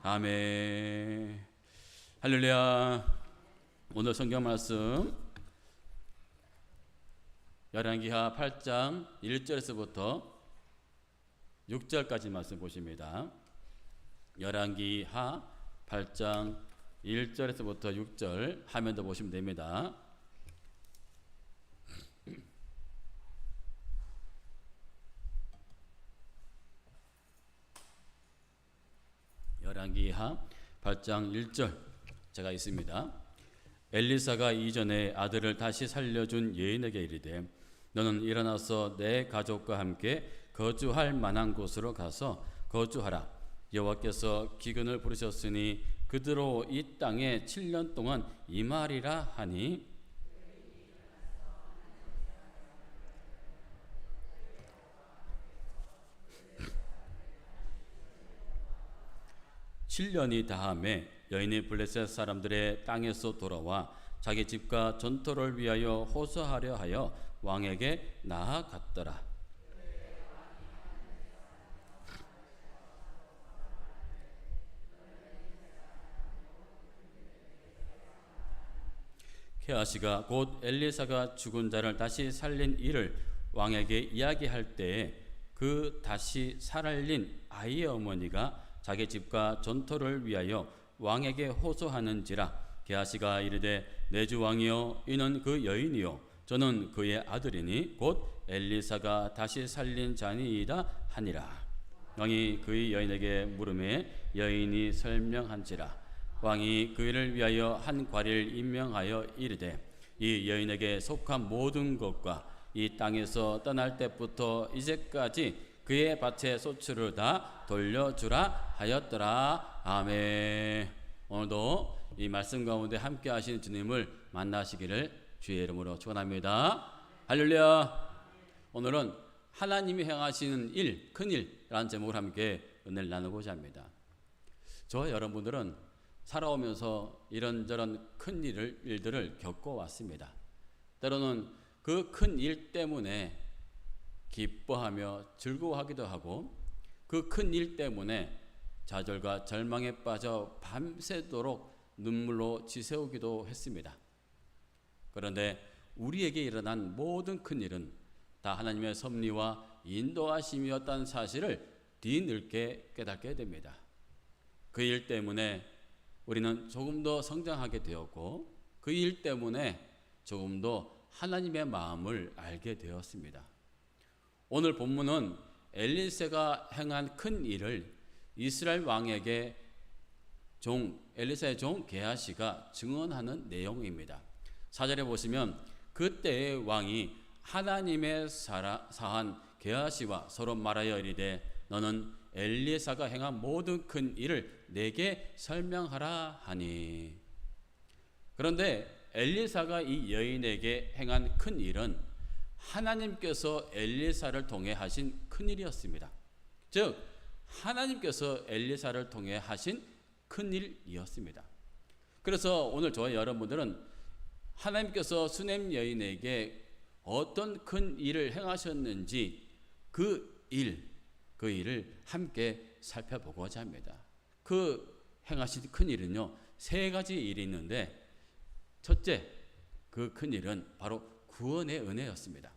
아멘. 할렐루야. 오늘 성경 말씀 열왕기하 8장 1절에서부터 6절까지 말씀 보십니다. 열왕기하 8장 1절에서부터 6절 화면도 보시면 됩니다. 열왕기하 8장 1절 제가 있습니다. 엘리사가 이전에 아들을 다시 살려준 여인에게 이르되 너는 일어나서 내 가족과 함께 거주할 만한 곳으로 가서 거주하라. 여호와께서 기근을 부르셨으니 그대로 이 땅에 7년 동안 임하리라 하니 7년이 다함에 여인이 블레셋 사람들의 땅에서 돌아와 자기 집과 전토를 위하여 호소하려 하여 왕에게 나아갔더라. 게하시가 곧 엘리사가 죽은 자를 다시 살린 일을 왕에게 이야기할 때에 그 다시 살린 아이의 어머니가 자기 집과 전토를 위하여 왕에게 호소하는지라. 게하시가 이르되 내 주 왕이여 이는 그 여인이요 저는 그의 아들이니 곧 엘리사가 다시 살린 자니이다 하니라. 왕이 그의 여인에게 물으매 여인이 설명한지라. 왕이 그 일을 위하여 한 관리를 임명하여 이르되 이 여인에게 속한 모든 것과 이 땅에서 떠날 때부터 이제까지 그의 밭의 소출을 다 돌려주라 하였더라. 아멘. 오늘도 이 말씀 가운데 함께 하시는 주님을 만나시기를 주의 이름으로 축원합니다. 할렐루야. 오늘은 하나님이 행하시는 일, 큰일이라는 제목을 함께 은혜를 나누고자 합니다. 저와 여러분들은 살아오면서 이런저런 큰 일들을 겪어왔습니다. 때로는 그 큰 일 때문에 기뻐하며 즐거워하기도 하고 그 큰 일 때문에 좌절과 절망에 빠져 밤새도록 눈물로 지새우기도 했습니다. 그런데 우리에게 일어난 모든 큰 일은 다 하나님의 섭리와 인도하심이었다는 사실을 뒤늦게 깨닫게 됩니다. 그 일 때문에 우리는 조금 더 성장하게 되었고 그 일 때문에 조금 더 하나님의 마음을 알게 되었습니다. 오늘 본문은 엘리사가 행한 큰 일을 이스라엘 왕에게 엘리사의 종 게하시가 증언하는 내용입니다. 4절에 보시면 그때의 왕이 하나님의 사한 게하시와 서로 말하여 이르되 너는 엘리사가 행한 모든 큰 일을 내게 설명하라 하니. 그런데 엘리사가 이 여인에게 행한 큰 일은 하나님께서 엘리사를 통해 하신 큰일이었습니다. 즉 하나님께서 엘리사를 통해 하신 큰일이었습니다. 그래서 오늘 저와 여러분들은 하나님께서 수넴 여인에게 어떤 큰 일을 행하셨는지 그 일을 함께 살펴보고자 합니다. 그 행하신 큰일은요 3가지 일이 있는데 첫째 그 큰일은 바로 구원의 은혜였습니다.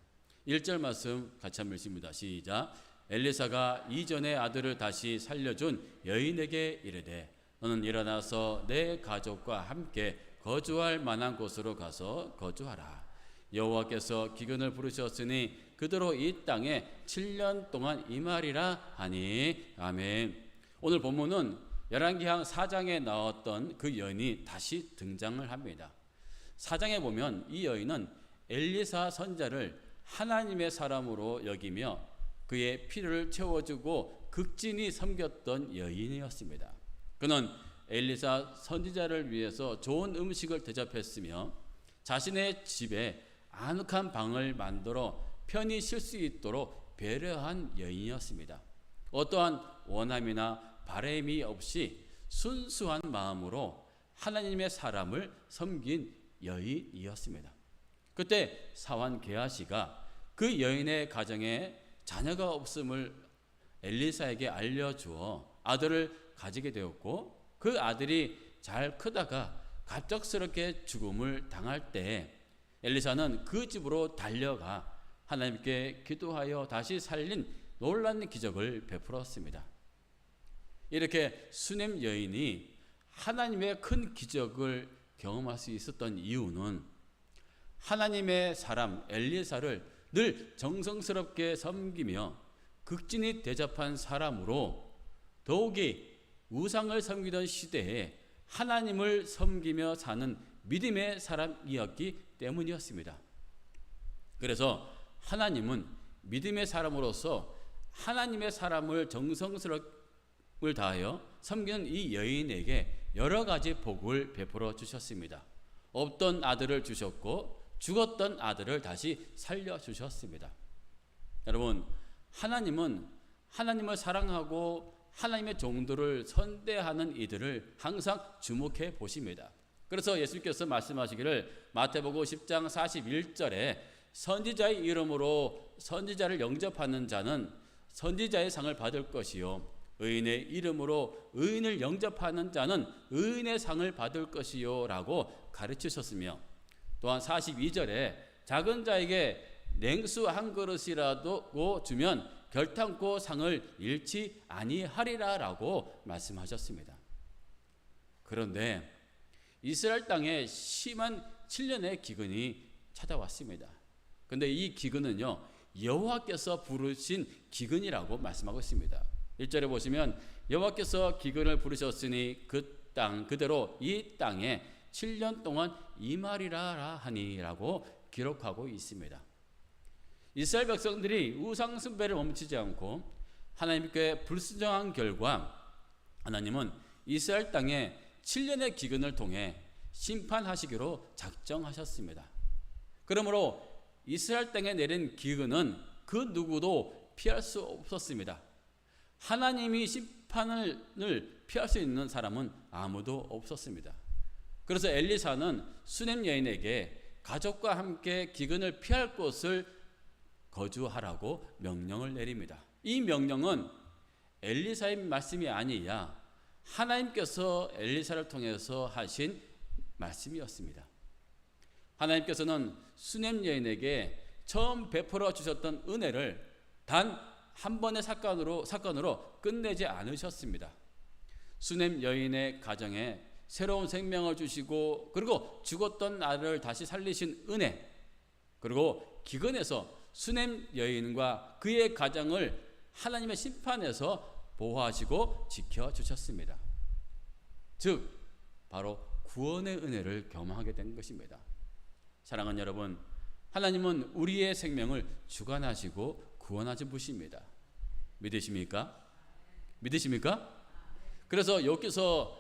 1절 말씀 같이 한번 읽습니다. 시작. 엘리사가 이전에 아들을 다시 살려준 여인에게 이르되 너는 일어나서 내 가족과 함께 거주할 만한 곳으로 가서 거주하라. 여호와께서 기근을 부르셨으니 그대로 이 땅에 7년 동안 임하리라 하니. 아멘. 오늘 본문은 열왕기하 4장에 나왔던 그 여인이 다시 등장을 합니다. 4장에 보면 이 여인은 엘리사 선지자를 하나님의 사람으로 여기며 그의 필요를 채워주고 극진히 섬겼던 여인이었습니다. 그는 엘리사 선지자를 위해서 좋은 음식을 대접했으며 자신의 집에 아늑한 방을 만들어 편히 쉴 수 있도록 배려한 여인이었습니다. 어떠한 원함이나 바람이 없이 순수한 마음으로 하나님의 사람을 섬긴 여인이었습니다. 그때 사환 게하시가 그 여인의 가정에 자녀가 없음을 엘리사에게 알려주어 아들을 가지게 되었고, 그 아들이 잘 크다가 갑작스럽게 죽음을 당할 때 엘리사는 그 집으로 달려가 하나님께 기도하여 다시 살린 놀라운 기적을 베풀었습니다. 이렇게 수넴 여인이 하나님의 큰 기적을 경험할 수 있었던 이유는 하나님의 사람 엘리사를 늘 정성스럽게 섬기며 극진히 대접한 사람으로, 더욱이 우상을 섬기던 시대에 하나님을 섬기며 사는 믿음의 사람이었기 때문이었습니다. 그래서 하나님은 믿음의 사람으로서 하나님의 사람을 정성스럽게 다하여 섬기는 이 여인에게 여러 가지 복을 베풀어 주셨습니다. 없던 아들을 주셨고 죽었던 아들을 다시 살려주셨습니다. 여러분, 하나님은 하나님을 사랑하고 하나님의 종들을 선대하는 이들을 항상 주목해 보십니다. 그래서 예수님께서 말씀하시기를 마태복음 10장 41절에 선지자의 이름으로 선지자를 영접하는 자는 선지자의 상을 받을 것이요, 의인의 이름으로 의인을 영접하는 자는 의인의 상을 받을 것이요 라고 가르치셨으며, 또한 42절에 작은 자에게 냉수 한 그릇이라도 주면 결탄코 상을 잃지 아니하리라 라고 말씀하셨습니다. 그런데 이스라엘 땅에 심한 7년의 기근이 찾아왔습니다. 그런데 이 기근은요, 여호와께서 부르신 기근이라고 말씀하고 있습니다. 1절에 보시면 여호와께서 기근을 부르셨으니 그 땅 그대로 이 땅에 7년 동안 임하리라 하니라고 기록하고 있습니다. 이스라엘 백성들이 우상 숭배를 멈추지 않고 하나님께 불순종한 결과 하나님은 이스라엘 땅에 7년의 기근을 통해 심판하시기로 작정하셨습니다. 그러므로 이스라엘 땅에 내린 기근은 그 누구도 피할 수 없었습니다. 하나님이 심판을 피할 수 있는 사람은 아무도 없었습니다. 그래서 엘리사는 수넴 여인에게 가족과 함께 기근을 피할 곳을 거주하라고 명령을 내립니다. 이 명령은 엘리사의 말씀이 아니라 하나님께서 엘리사를 통해서 하신 말씀이었습니다. 하나님께서는 수넴 여인에게 처음 베풀어 주셨던 은혜를 단 한 번의 사건으로 끝내지 않으셨습니다. 수넴 여인의 가정에 새로운 생명을 주시고, 그리고 죽었던 아들을 다시 살리신 은혜, 그리고 기근에서 수넴 여인과 그의 가정을 하나님의 심판에서 보호하시고 지켜주셨습니다. 즉 바로 구원의 은혜를 경험하게 된 것입니다. 사랑하는 여러분, 하나님은 우리의 생명을 주관하시고 구원하신 분이십니다. 믿으십니까? 믿으십니까? 그래서 여기서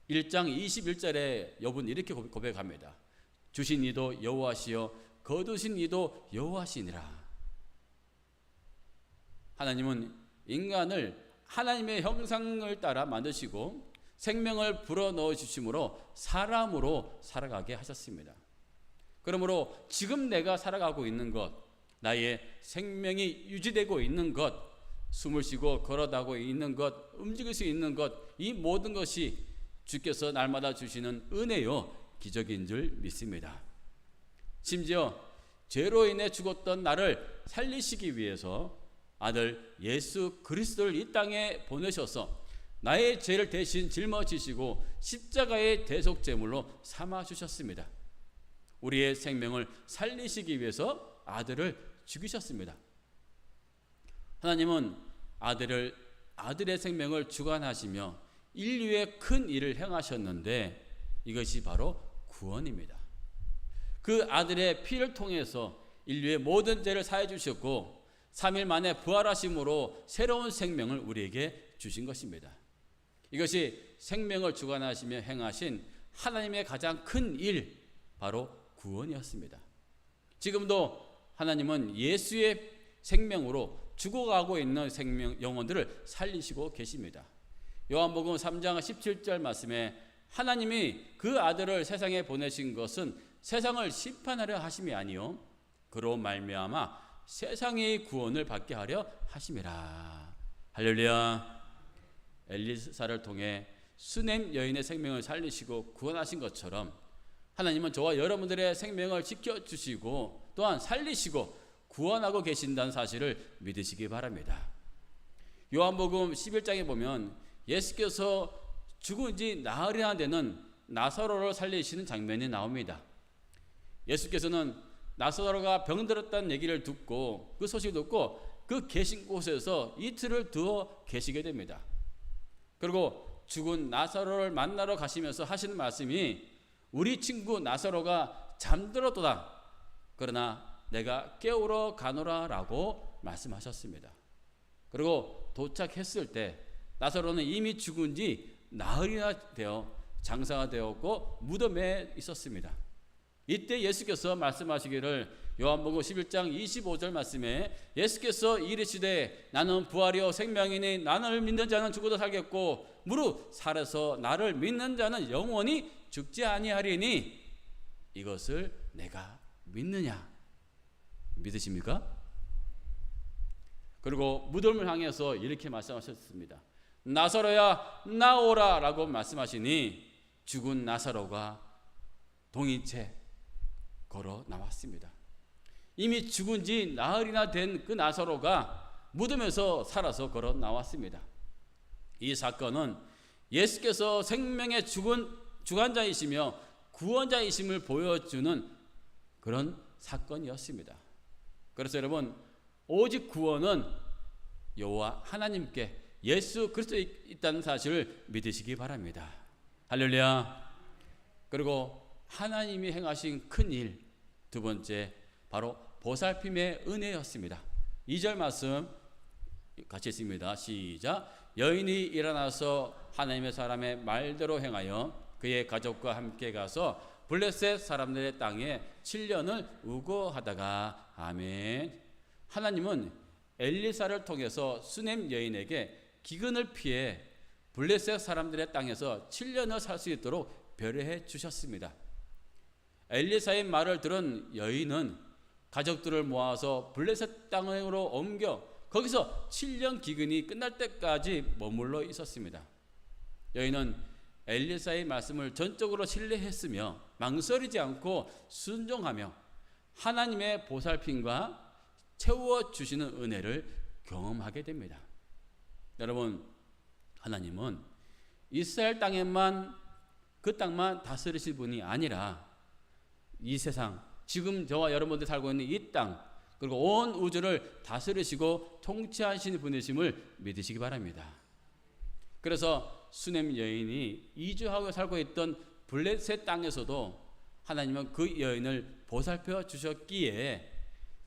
1장 21절에 욥은 이렇게 고백합니다. 주신 이도 여호와시요 거두신 이도 여호와시니라. 하나님은 인간을 하나님의 형상을 따라 만드시고 생명을 불어넣어 주심으로 사람으로 살아가게 하셨습니다. 그러므로 지금 내가 살아가고 있는 것, 나의 생명이 유지되고 있는 것, 숨을 쉬고 걸어다고 있는 것, 움직일 수 있는 것, 이 모든 것이 주께서 날마다 주시는 은혜요 기적인 줄 믿습니다. 심지어 죄로 인해 죽었던 나를 살리시기 위해서 아들 예수 그리스도를 이 땅에 보내셔서 나의 죄를 대신 짊어지시고 십자가의 대속제물로 삼아주셨습니다. 우리의 생명을 살리시기 위해서 아들을 죽이셨습니다. 하나님은 아들의 생명을 주관하시며 인류의 큰 일을 행하셨는데 이것이 바로 구원입니다. 그 아들의 피를 통해서 인류의 모든 죄를 사해 주셨고 3일 만에 부활하심으로 새로운 생명을 우리에게 주신 것입니다. 이것이 생명을 주관하시며 행하신 하나님의 가장 큰 일, 바로 구원이었습니다. 지금도 하나님은 예수의 생명으로 죽어가고 있는 영혼들을 살리시고 계십니다. 요한복음 3장 17절 말씀에 하나님이 그 아들을 세상에 보내신 것은 세상을 심판하려 하심이 아니요 그로 말미암아 세상의 구원을 받게 하려 하심이라. 할렐루야. 엘리사를 통해 수넴 여인의 생명을 살리시고 구원하신 것처럼 하나님은 저와 여러분들의 생명을 지켜주시고 또한 살리시고 구원하고 계신다는 사실을 믿으시기 바랍니다. 요한복음 11장에 보면 예수께서 죽은 지 나흘이나 되는 나사로를 살리시는 장면이 나옵니다. 예수께서는 나사로가 병들었다는 얘기를 듣고 그 소식을 듣고 그 계신 곳에서 이틀을 더 계시게 됩니다. 그리고 죽은 나사로를 만나러 가시면서 하시는 말씀이 우리 친구 나사로가 잠들었도다. 그러나 내가 깨우러 가노라 라고 말씀하셨습니다. 그리고 도착했을 때 나사로는 이미 죽은 지 나흘이나 되어 장사가 되었고 무덤에 있었습니다. 이때 예수께서 말씀하시기를 요한복음 11장 25절 말씀에 예수께서 이르시되 나는 부활이요 생명이니 나를 믿는 자는 죽어도 살겠고 무릇 살아서 나를 믿는 자는 영원히 죽지 아니하리니 이것을 내가 믿느냐? 믿으십니까? 그리고 무덤을 향해서 이렇게 말씀하셨습니다. 나사로야 나오라 라고 말씀하시니 죽은 나사로가 동이체 걸어 나왔습니다. 이미 죽은 지 나흘이나 된 그 나사로가 무덤에서 살아서 걸어 나왔습니다. 이 사건은 예수께서 생명의 주관자이시며 구원자이심을 보여주는 그런 사건이었습니다. 그래서 여러분 오직 구원은 여호와 하나님께 예수 그리스도에 있다는 사실을 믿으시기 바랍니다. 할렐루야. 그리고 하나님이 행하신 큰 일, 두 번째 바로 보살핌의 은혜였습니다. 2절 말씀 같이 읽습니다. 시작. 여인이 일어나서 하나님의 사람의 말대로 행하여 그의 가족과 함께 가서 블레셋 사람들의 땅에 7년을 우거하다가 아멘. 하나님은 엘리사를 통해서 수넴 여인에게 기근을 피해 블레셋 사람들의 땅에서 7년을 살 수 있도록 배려해 주셨습니다. 엘리사의 말을 들은 여인은 가족들을 모아서 블레셋 땅으로 옮겨 거기서 7년 기근이 끝날 때까지 머물러 있었습니다. 여인은 엘리사의 말씀을 전적으로 신뢰했으며 망설이지 않고 순종하며 하나님의 보살핌과 채워주시는 은혜를 경험하게 됩니다. 여러분, 하나님은 이스라엘 땅에만 그 땅만 다스리실 분이 아니라 이 세상, 지금 저와 여러분들이 살고 있는 이 땅, 그리고 온 우주를 다스리시고 통치하시는 분이심을 믿으시기 바랍니다. 그래서 수넴 여인이 이주하고 살고 있던 블레셋 땅에서도 하나님은 그 여인을 보살펴 주셨기에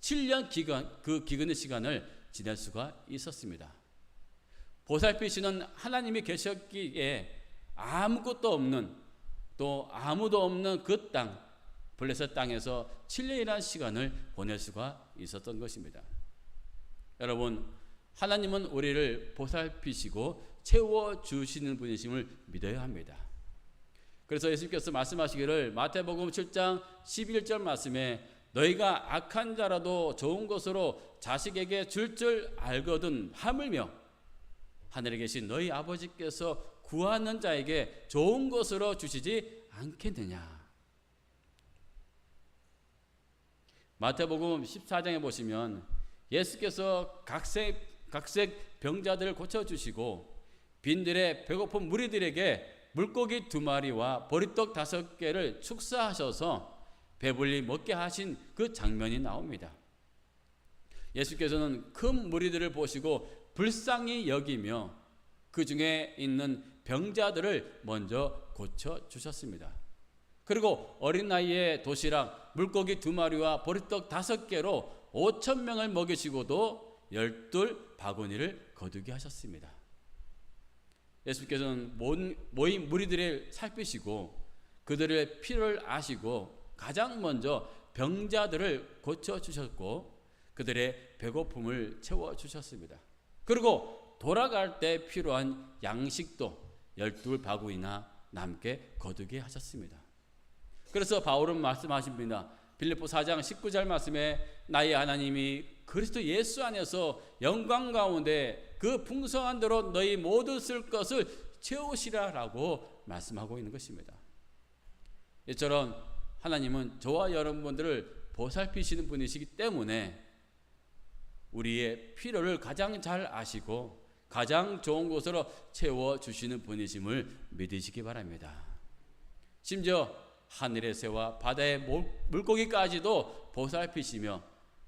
7년 그 기근의 시간을 지낼 수가 있었습니다. 보살피시는 하나님이 계셨기에 아무것도 없는 또 아무도 없는 그 땅, 블레셋 땅에서 7년이라는 시간을 보낼 수가 있었던 것입니다. 여러분, 하나님은 우리를 보살피시고 채워주시는 분이심을 믿어야 합니다. 그래서 예수님께서 말씀하시기를 마태복음 7장 11절 말씀에 너희가 악한 자라도 좋은 것으로 자식에게 줄 줄 알거든 하물며 하늘에 계신 너희 아버지께서 구하는 자에게 좋은 것으로 주시지 않겠느냐. 마태복음 14장에 보시면 예수께서 각색 병자들을 고쳐주시고 빈들의 배고픈 무리들에게 물고기 2마리와 보리떡 5개를 축사하셔서 배불리 먹게 하신 그 장면이 나옵니다. 예수께서는 큰 무리들을 보시고 불쌍히 여기며 그 중에 있는 병자들을 먼저 고쳐주셨습니다. 그리고 어린 나이에 도시락 물고기 2마리와 보리떡 5개로 5,000명을 먹이시고도 12바구니를 거두게 하셨습니다. 예수께서는 모인 무리들을 살피시고 그들의 필요를 아시고 가장 먼저 병자들을 고쳐주셨고 그들의 배고픔을 채워주셨습니다. 그리고 돌아갈 때 필요한 양식도 12바구니나 남게 거두게 하셨습니다. 그래서 바울은 말씀하십니다. 빌립보 4장 19절 말씀에 나의 하나님이 그리스도 예수 안에서 영광 가운데 그 풍성한 대로 너희 모두 쓸 것을 채우시라라고 말씀하고 있는 것입니다. 이처럼 하나님은 저와 여러분들을 보살피시는 분이시기 때문에 우리의 필요를 가장 잘 아시고 가장 좋은 곳으로 채워주시는 분이심을 믿으시기 바랍니다. 심지어 하늘의 새와 바다의 물고기까지도 보살피시며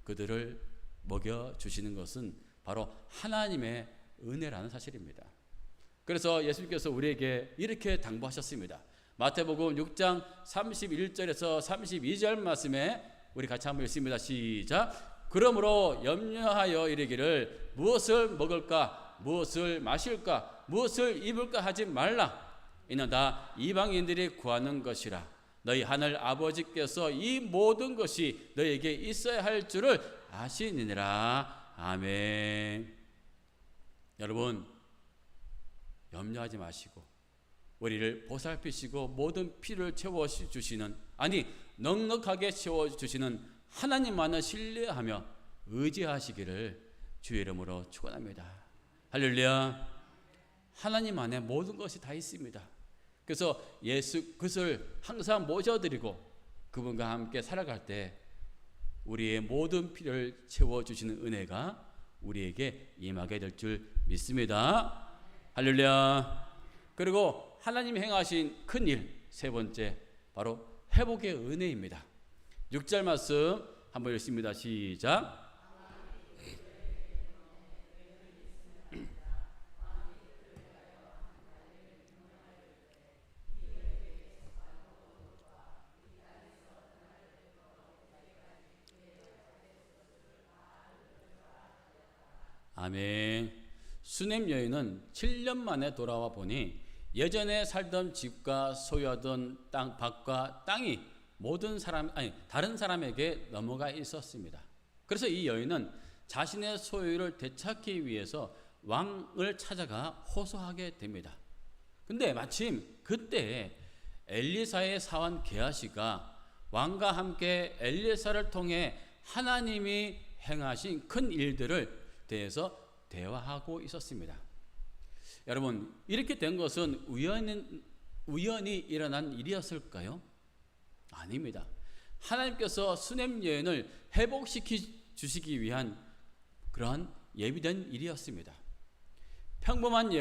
그들을 먹여주시는 것은 바로 하나님의 은혜라는 사실입니다. 그래서 예수님께서 우리에게 이렇게 당부하셨습니다. 마태복음 6장 31절에서 32절 말씀에 우리 같이 한번 읽습니다. 시작. 그러므로 염려하여 이르기를 무엇을 먹을까 무엇을 마실까 무엇을 입을까 하지 말라. 이는 다 이방인들이 구하는 것이라. 너희 하늘 아버지께서 이 모든 것이 너희에게 있어야 할 줄을 아시느니라. 아멘. 여러분, 염려하지 마시고 우리를 보살피시고 모든 필요를 채워주시는, 아니 넉넉하게 채워주시는 하나님만을 신뢰하며 의지하시기를 주의 이름으로 축원합니다. 할렐루야. 하나님 안에 모든 것이 다 있습니다. 그래서 예수 그것을 항상 모셔드리고 그분과 함께 살아갈 때 우리의 모든 필요를 채워주시는 은혜가 우리에게 임하게 될 줄 믿습니다. 할렐루야. 그리고 하나님이 행하신 큰 일, 세 번째 바로 회복의 은혜입니다. 6절 말씀 한번 읽습니다. 시작. 아멘. 수넴 여인은 7년 만에 돌아와 보니 예전에 살던 집과 소유하던 땅, 밭과 땅이 다른 사람에게 넘어가 있었습니다. 그래서 이 여인은 자신의 소유를 되찾기 위해서 왕을 찾아가 호소하게 됩니다. 근데 마침 그때 엘리사의 사원 게하시가 왕과 함께 엘리사를 통해 하나님이 행하신 큰 일들을 대해서 대화하고 있었습니다. 여러분, 이렇게 된 것은 우연히 일어난 일이었을까요? 아닙니다. 하나님께서 수넴 여인을 회복시켜 주시기 위한 그러한 예비된 일이었습니다. 평범한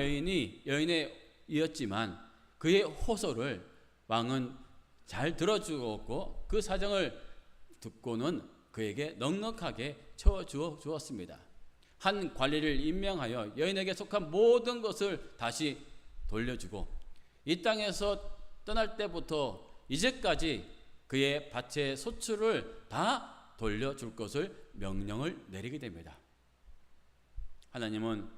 여인이었지만 그의 호소를 왕은 잘 들어주었고 그 사정을 듣고는 그에게 넉넉하게 채워주어 주었습니다. 한 관리를 임명하여 여인에게 속한 모든 것을 다시 돌려주고 이 땅에서 떠날 때부터 이제까지 그의 밭의 소출을 다 돌려줄 것을 명령을 내리게 됩니다. 하나님은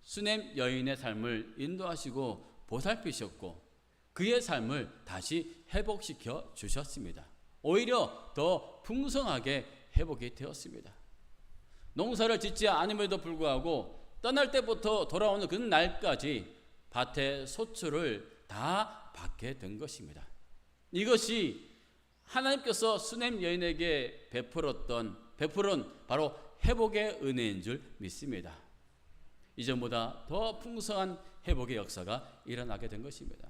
수넴 여인의 삶을 인도하시고 보살피셨고 그의 삶을 다시 회복시켜 주셨습니다. 오히려 더 풍성하게 회복이 되었습니다. 농사를 짓지 않음에도 불구하고 떠날 때부터 돌아오는 그 날까지 밭의 소출을 다 받게 된 것입니다. 이것이 하나님께서 수넴 여인에게 베풀은 바로 회복의 은혜인 줄 믿습니다. 이전보다 더 풍성한 회복의 역사가 일어나게 된 것입니다.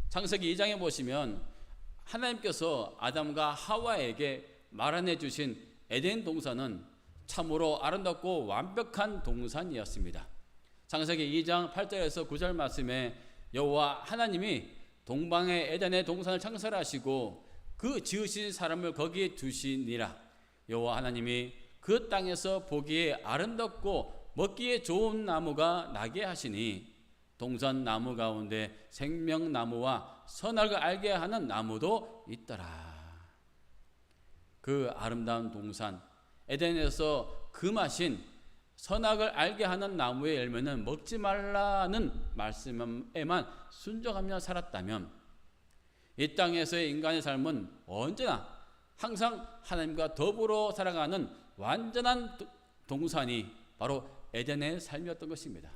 창세기 2장에 보시면 하나님께서 아담과 하와에게 마련해 주신 에덴 동산은 참으로 아름답고 완벽한 동산이었습니다. 창세기 2장 8절에서 9절 말씀에 여호와 하나님이 동방의 에덴의 동산을 창설하시고 그 지으신 사람을 거기에 두시니라. 여호와 하나님이 그 땅에서 보기에 아름답고 먹기에 좋은 나무가 나게 하시니 동산 나무 가운데 생명나무와 선악을 알게 하는 나무도 있더라. 그 아름다운 동산 에덴에서 금하신 선악을 알게 하는 나무의 열매는 먹지 말라는 말씀에만 순종하며 살았다면 이 땅에서의 인간의 삶은 언제나 항상 하나님과 더불어 살아가는 완전한 동산이 바로 에덴의 삶이었던 것입니다.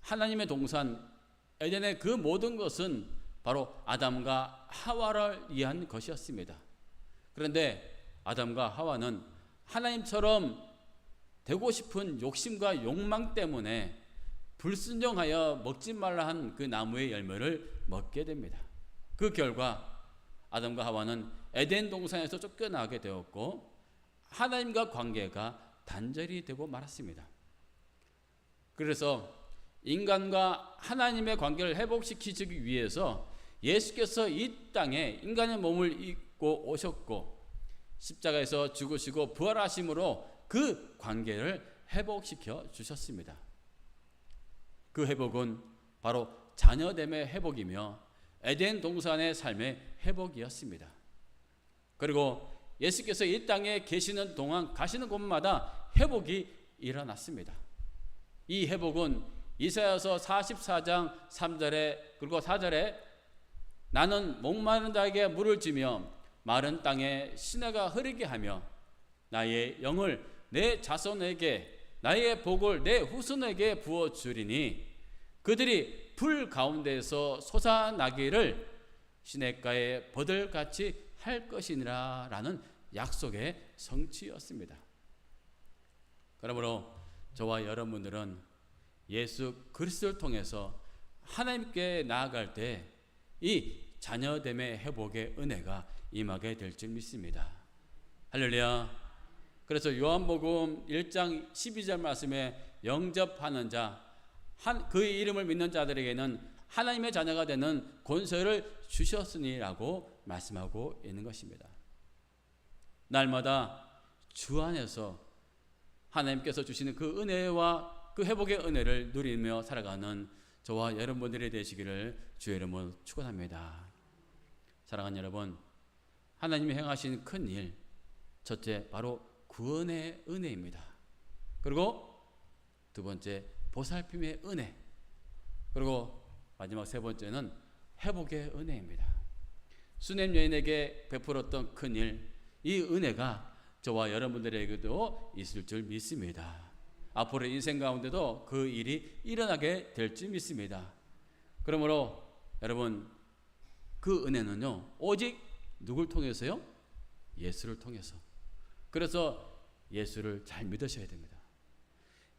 하나님의 동산 에덴의 그 모든 것은 바로 아담과 하와를 위한 것이었습니다. 그런데 아담과 하와는 하나님처럼 되고 싶은 욕심과 욕망 때문에 불순종하여 먹지 말라 한 그 나무의 열매를 먹게 됩니다. 그 결과 아담과 하와는 에덴 동산에서 쫓겨나게 되었고 하나님과 관계가 단절이 되고 말았습니다. 그래서 인간과 하나님의 관계를 회복시키기 위해서 예수께서 이 땅에 인간의 몸을 입고 오셨고 십자가에서 죽으시고 부활하심으로 그 관계를 회복시켜 주셨습니다. 그 회복은 바로 자녀됨의 회복이며 에덴 동산의 삶의 회복이었습니다. 그리고 예수께서 이 땅에 계시는 동안 가시는 곳마다 회복이 일어났습니다. 이 회복은 이사야서 44장 3절에 그리고 4절에 나는 목마른 자에게 물을 주며 마른 땅에 시내가 흐르게 하며 나의 영을 내 자손에게 나의 복을 내 후손에게 부어주리니 그들이 불 가운데에서 솟아나기를 시냇가에 버들같이 할 것이니라 라는 약속의 성취였습니다. 그러므로 저와 여러분들은 예수 그리스도를 통해서 하나님께 나아갈 때 이 자녀됨의 회복의 은혜가 임하게 될 줄 믿습니다. 할렐루야. 그래서 요한복음 1장 12절 말씀에 영접하는 자, 그의 이름을 믿는 자들에게는 하나님의 자녀가 되는 권세를 주셨으니라고 말씀하고 있는 것입니다. 날마다 주 안에서 하나님께서 주시는 그 은혜와 그 회복의 은혜를 누리며 살아가는 저와 여러분들이 되시기를 주의 이름으로 축원합니다. 사랑하는 여러분, 하나님이 행하신 큰 일, 첫째 바로 구원의 은혜입니다. 그리고 두 번째 보살핌의 은혜, 그리고 마지막 세 번째는 회복의 은혜입니다. 수넴 여인에게 베풀었던 큰 일, 이 은혜가 저와 여러분들에게도 있을 줄 믿습니다. 앞으로 인생 가운데도 그 일이 일어나게 될 줄 믿습니다. 그러므로 여러분, 그 은혜는요 오직 누굴 통해서요? 예수를 통해서. 그래서 예수를 잘 믿으셔야 됩니다.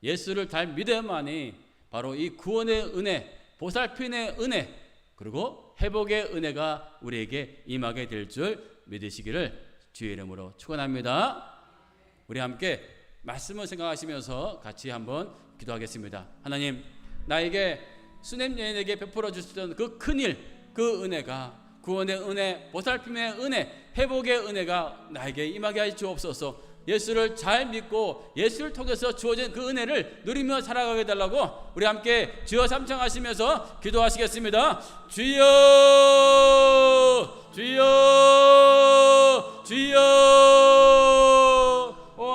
예수를 잘 믿어야만이 바로 이 구원의 은혜, 보살핌의 은혜, 그리고 회복의 은혜가 우리에게 임하게 될 줄 믿으시기를 주의 이름으로 축원합니다. 우리 함께 말씀을 생각하시면서 같이 한번 기도하겠습니다. 하나님, 나에게 수넴 여인에게 베풀어 주셨던 그 큰일, 그 은혜가 구원의 은혜, 보살핌의 은혜, 회복의 은혜가 나에게 임하게 하여 주옵소서. 예수를 잘 믿고 예수를 통해서 주어진 그 은혜를 누리며 살아가게 달라고 우리 함께 주여 삼창하시면서 기도하시겠습니다. 주여, 주여, 주여. 오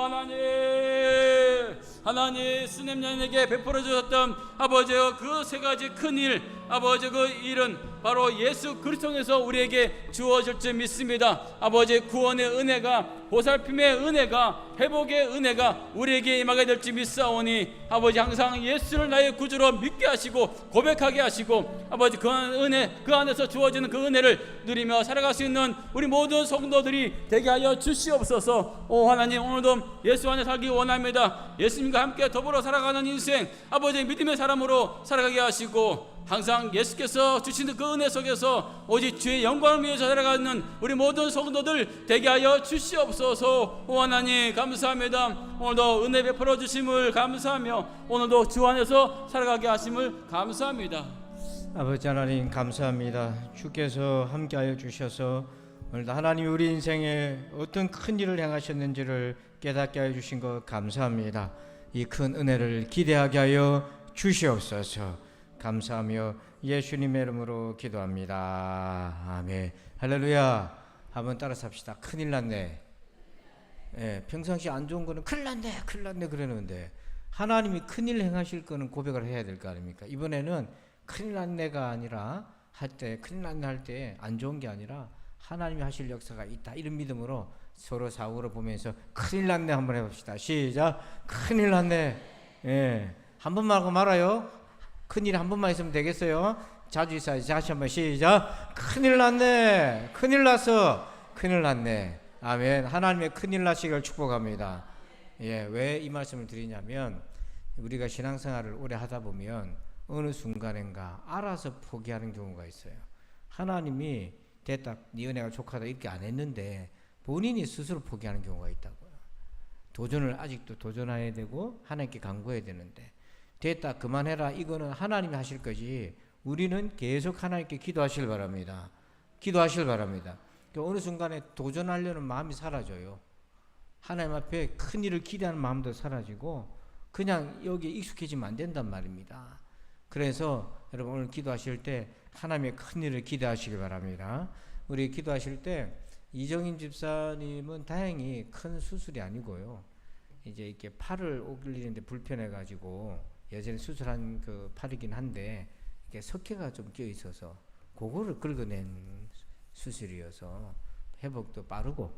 하나님, 수넴 여인에게 베풀어 주셨던 아버지의 그 세 가지 큰 일, 아버지 그 일은 바로 예수 그리스도에서 우리에게 주어질 줄 믿습니다. 아버지 구원의 은혜가, 보살핌의 은혜가, 회복의 은혜가 우리에게 임하게 될 줄 믿사오니 아버지 항상 예수를 나의 구주로 믿게 하시고 고백하게 하시고 아버지 그 은혜, 그 안에서 주어지는 그 은혜를 누리며 살아갈 수 있는 우리 모든 성도들이 되게 하여 주시옵소서. 오 하나님, 오늘도 예수 안에 살기 원합니다. 예수님과 함께 더불어 살아가는 인생, 아버지 믿음의 사람으로 살아가게 하시고 항상 예수께서 주시는 그 은혜 속에서 오직 주의 영광을 위해서 살아가는 우리 모든 성도들 되게 하여 주시옵소서. 오 하나님 감사합니다. 오늘도 은혜 베풀어 주심을 감사하며 오늘도 주 안에서 살아가게 하심을 감사합니다. 아버지 하나님 감사합니다. 주께서 함께하여 주셔서 오늘도 하나님이 우리 인생에 어떤 큰 일을 행하셨는지를 깨닫게 하여 주신 것 감사합니다. 이 큰 은혜를 기대하게 하여 주시옵소서. 감사하며 예수님의 이름으로 기도합니다. 아멘. 할렐루야. 한번 따라 삽시다. 큰일 났네. 예, 평상시 안 좋은 거는 큰일 났네 그러는데 하나님이 큰일 행하실 거는 고백을 해야 될 거 아닙니까? 이번에는 큰일 났네가 아니라 큰일 났네 할 때 안 좋은 게 아니라 하나님이 하실 역사가 있다, 이런 믿음으로 서로 사고를 보면서 큰일 났네 한번 해봅시다. 시작. 큰일 났네. 예, 한 번만 하고 말아요. 큰일 한 번만 있으면 되겠어요? 자주 있어야지. 다시 한번 시작. 큰일 났네. 큰일 났어. 큰일 났네. 아멘. 하나님의 큰일 나시기를 축복합니다. 왜 이 말씀을 드리냐면 우리가 신앙생활을 오래 하다 보면 어느 순간인가 알아서 포기하는 경우가 있어요. 하나님이 됐다, 네 은혜가 족하다 이렇게 안 했는데 본인이 스스로 포기하는 경우가 있다고요. 도전을 아직도 도전해야 되고 하나님께 간구해야 되는데 됐다 그만해라 이거는 하나님이 하실 거지 우리는 계속 하나님께 기도하시길 바랍니다. 기도하시길 바랍니다. 어느 순간에 도전하려는 마음이 사라져요. 하나님 앞에 큰 일을 기대하는 마음도 사라지고 그냥 여기에 익숙해지면 안 된단 말입니다. 그래서 여러분 오늘 기도하실 때 하나님의 큰 일을 기대하시길 바랍니다. 우리 기도하실 때 이정인 집사님은 다행히 큰 수술이 아니고요. 이제 이렇게 팔을 오글리는데 불편해가지고 예전에 수술한 그 팔이긴 한데 이게 석회가 좀 끼어 있어서 그거를 긁어낸 수술이어서 회복도 빠르고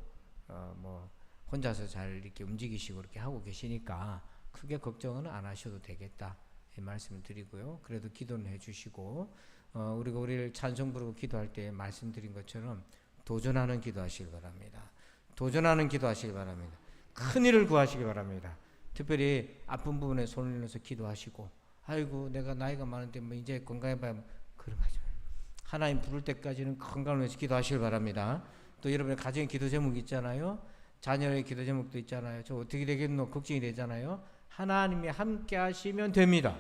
뭐 혼자서 잘 이렇게 움직이시고 이렇게 하고 계시니까 크게 걱정은 안 하셔도 되겠다 이 말씀을 드리고요. 그래도 기도는 해주시고 우리가 우리를 찬송 부르고 기도할 때 말씀드린 것처럼 도전하는 기도하시길 바랍니다. 도전하는 기도하시길 바랍니다. 큰 일을 구하시기 바랍니다. 특별히 아픈 부분에 손을 넣어서 기도하시고 아이고 내가 나이가 많은데 뭐 이제 건강해봐야 그런 거 하지 마세요. 하나님 부를 때까지는 건강을 위해서 기도하시길 바랍니다. 또 여러분의 가정의 기도 제목이 있잖아요. 자녀의 기도 제목도 있잖아요. 저 어떻게 되겠노 걱정이 되잖아요. 하나님이 함께 하시면 됩니다.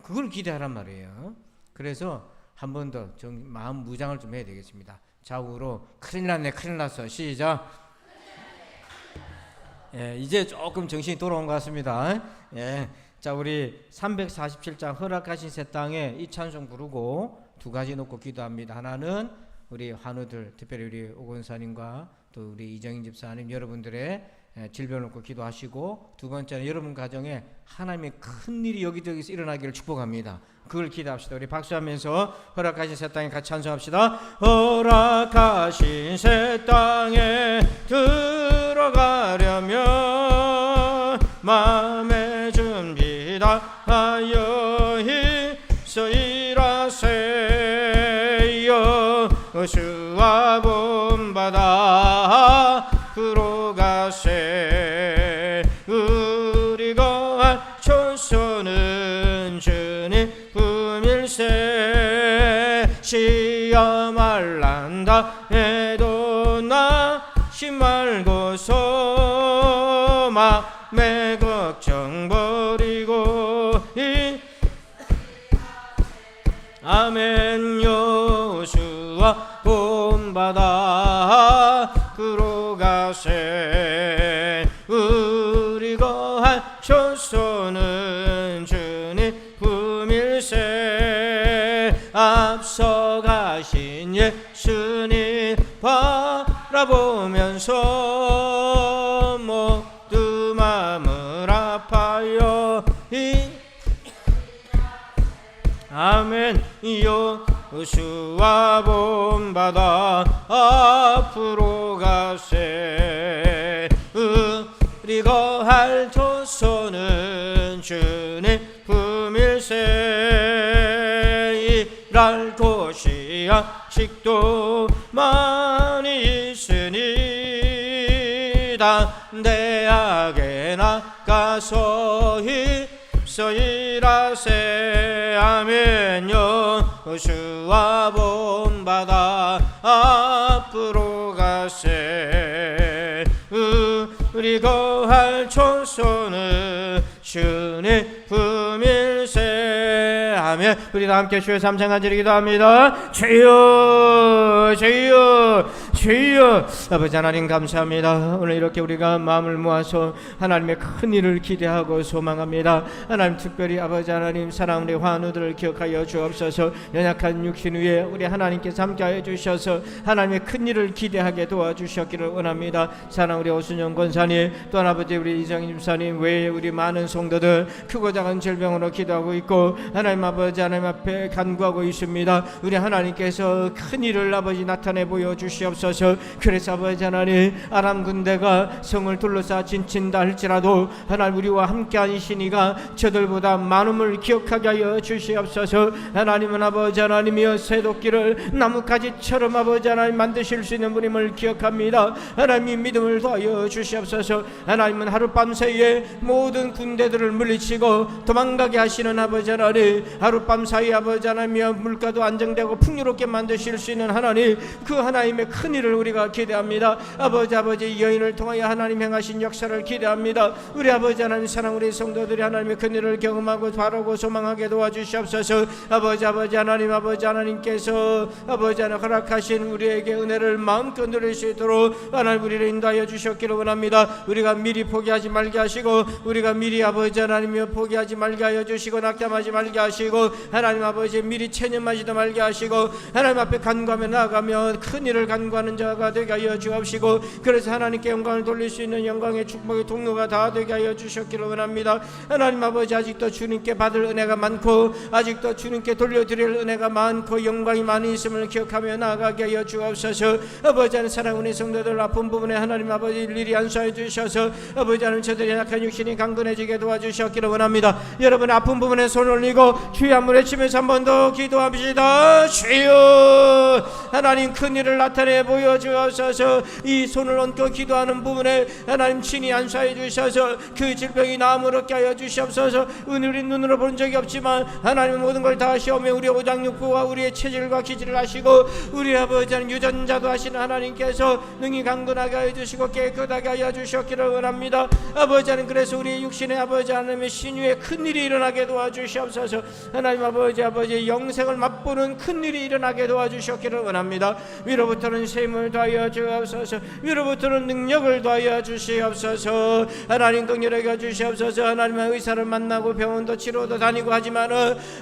그걸 기대하란 말이에요. 그래서 한 번 더 마음 무장을 좀 해야 되겠습니다. 좌우로 큰일 났네 큰일 났어 시작. 이제 조금 정신이 돌아온 것 같습니다. 자 우리 347장 허락하신 새 땅에 이 찬송 부르고 두 가지 놓고 기도합니다. 하나는 우리 환우들 특별히 우리 오건사님과 또 우리 이정인 집사님 여러분들의 질병을 놓고 기도하시고 두 번째는 여러분 가정에 하나님의 큰 일이 여기저기서 일어나기를 축복합니다. 그걸 기도합시다. 우리 박수하면서 허락하신 새 땅에 같이 찬송합시다. 허락하신 새 땅에 들어가려면 마음의 준비 다 하여 있으이라세요. 여호수아 본바다 앞으로 가세. 우리 거할 초소는 주님 품일세. 시험할란다 해도 나시 말고서 맘의 걱정 버리고 아멘. 여호수아 본바다 앞으로 가세. 우리 거할 초소는 주님 품일세. 앞서가신 예수님 바라보면서 모두 마음을 아파요 아멘. 여호수아 본바다 앞으로 가세. 우리 거할 조소는 주님 품일세. 일할 곳이 아직도 많이 있으니다. 대학에 나가서 일하세. 아멘. 여호수아 본바다 앞으로 가세. 우리 거할 초소는 주님 품일세. 아멘. 우리 다 함께 주여 삼창 간절히 기도합니다. 주여 주여 주여. 아버지 하나님 감사합니다. 오늘 이렇게 우리가 마음을 모아서 하나님의 큰 일을 기대하고 소망합니다. 하나님 특별히 아버지 하나님 사랑 우리 환우들을 기억하여 주옵소서. 연약한 육신 위에 우리 하나님께서 함께하여 주셔서 하나님의 큰 일을 기대하게 도와주셨기를 원합니다. 사랑 우리 오순영 권사님 또한 아버지 우리 이정인 집사님 외에 우리 많은 성도들 크고 작은 질병으로 기도하고 있고 하나님 아버지 하나님 앞에 간구하고 있습니다. 우리 하나님께서 큰 일을 아버지 나타내 보여 주시옵소서. 주옵소서. 그래서 아버지 하나님 아람 군대가 성을 둘러싸 진친다 할지라도 하나님 우리와 함께 하시니가 저들보다 많음을 기억하게 하여 주시옵소서. 하나님은 아버지 하나님이여 새도끼를 나뭇가지처럼 아버지 하나님 만드실 수 있는 분임을 기억합니다. 하나님이 믿음을 더하여 주시옵소서. 하나님은 하룻밤 사이에 모든 군대들을 물리치고 도망가게 하시는 아버지 하나님, 하룻밤 사이에 아버지 하나님이여 물가도 안정되고 풍요롭게 만드실 수 있는 하나님, 그 하나님의 큰 일을 우리가 기대합니다. 아버지 여인을 통하여 하나님 행하신 역사를 기대합니다. 우리 아버지 하나님 사랑 우리 성도들이 하나님의 큰 일을 경험하고 바라고 소망하게 도와주시옵소서. 아버지 하나님께서 아버지 하나님 허락하신 우리에게 은혜를 마음껏 누릴 수 있도록 하나님 우리를 인도하여 주셨기를 원합니다. 우리가 미리 포기하지 말게 하시고, 우리가 미리 아버지 하나님이여 포기하지 말게 하여 주시고, 낙담하지 말게 하시고, 하나님 아버지 미리 체념하지도 말게 하시고, 하나님 앞에 간구하며 나아가며 큰 일을 간구하는 자가 되게 하여 주옵시고, 그래서 하나님께 영광을 돌릴 수 있는 영광의 축복의 통로가 다 되게 하여 주셨기를 원합니다. 하나님 아버지 아직도 주님께 받을 은혜가 많고, 아직도 주님께 돌려드릴 은혜가 많고 영광이 많이 있음을 기억하며 나아가게 하여 주옵소서. 아버지 하나님 사랑 우리 성도들 아픈 부분에 하나님 아버지 일일이 안수하여 주셔서 아버지 하나님 저들의 약한 육신이 강건해지게 도와주셨기를 원합니다. 여러분 아픈 부분에 손을 올리고 주의 한번 외치면서 한 번 더 기도합시다. 주여 하나님 큰 일을 나타내 보여주옵소서. 이 손을 얹고 기도하는 부분에 하나님 친히 안수하여 주셔서 그 질병이 나음을 얻게 하여 주시옵소서. 우리 눈으로 본 적이 없지만 하나님 모든 걸 다 하시오며 우리의 오장육부와 우리의 체질과 기질을 하시고 우리 아버지 하나님 유전자도 하시는 하나님께서 능히 강건하게 하여 주시고 깨끗하게 하여 주셨기를 원합니다. 아버지 하나님 그래서 우리 육신의 아버지 하나님의 신유에 큰 일이 일어나게 도와주시옵소서. 하나님 아버지 영생을 맛보는 큰 일이 일어나게 도와주셨기를 원합니다. 위로부터는 셈을 더하여 주옵소서. 위로부터는 능력을 더하여 주시옵소서. 하나님 긍휼하게 주시옵소서. 하나님의 의사를 만나고 병원도 치료도 다니고 하지만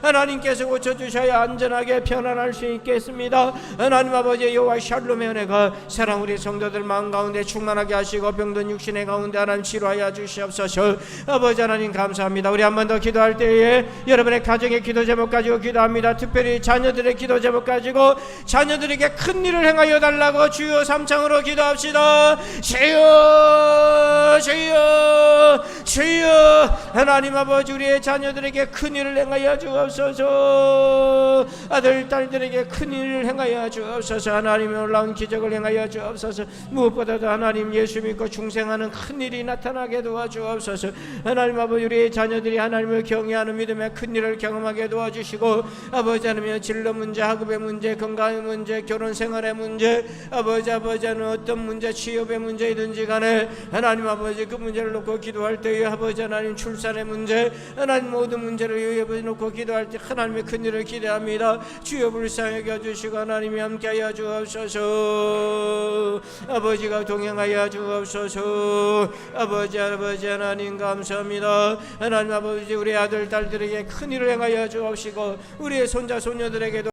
하나님께서 고쳐주셔야 안전하게 편안할 수 있겠습니다. 하나님 아버지 여호와 샬롬의 은혜가 사랑 우리 성도들 마음 가운데 충만하게 하시고 병든 육신의 가운데 하나님 치료하여 주시옵소서. 아버지 하나님 감사합니다. 우리 한 번 더 기도할 때에 여러분의 가정의 기도 제목 가지고 기도합니다. 특별히 자녀들의 기도 제목 가지고 자녀들에게 큰 일을 행하여 달라고 주여 삼창으로 기도합시다. 주여 주여 주여 하나님 아버지 우리의 자녀들에게 큰 일을 행하여 주옵소서. 아들 딸들에게 큰 일을 행하여 주옵소서. 하나님의 놀라운 기적을 행하여 주옵소서. 무엇보다도 하나님 예수 믿고 중생하는 큰 일이 나타나게 도와주옵소서. 하나님 아버지 우리의 자녀들이 하나님을 경외하는 믿음의 큰 일을 경험하게 도와주시고 아버지 하나님 진로 문제, 학업의 문제, 건강의 문제, 결혼 생활의 문제, 아버지 하나님 어떤 문제, 취업의 문제이든지 간에 하나님 아버지 그 문제를 놓고 기도할 때에 아버지 하나님 출산의 문제, 하나님 모든 문제를 놓고 기도할 때 하나님의 큰 일을 기대합니다. 주여 불쌍하게 해주시고 하나님이 함께하여 주옵소서. 아버지가 동행하여 주옵소서. 아버지 하나님 감사합니다. 하나님 아버지 우리 아들 딸들에게 큰 일을 행하여 주옵시고 우리의 손자 손녀들에게도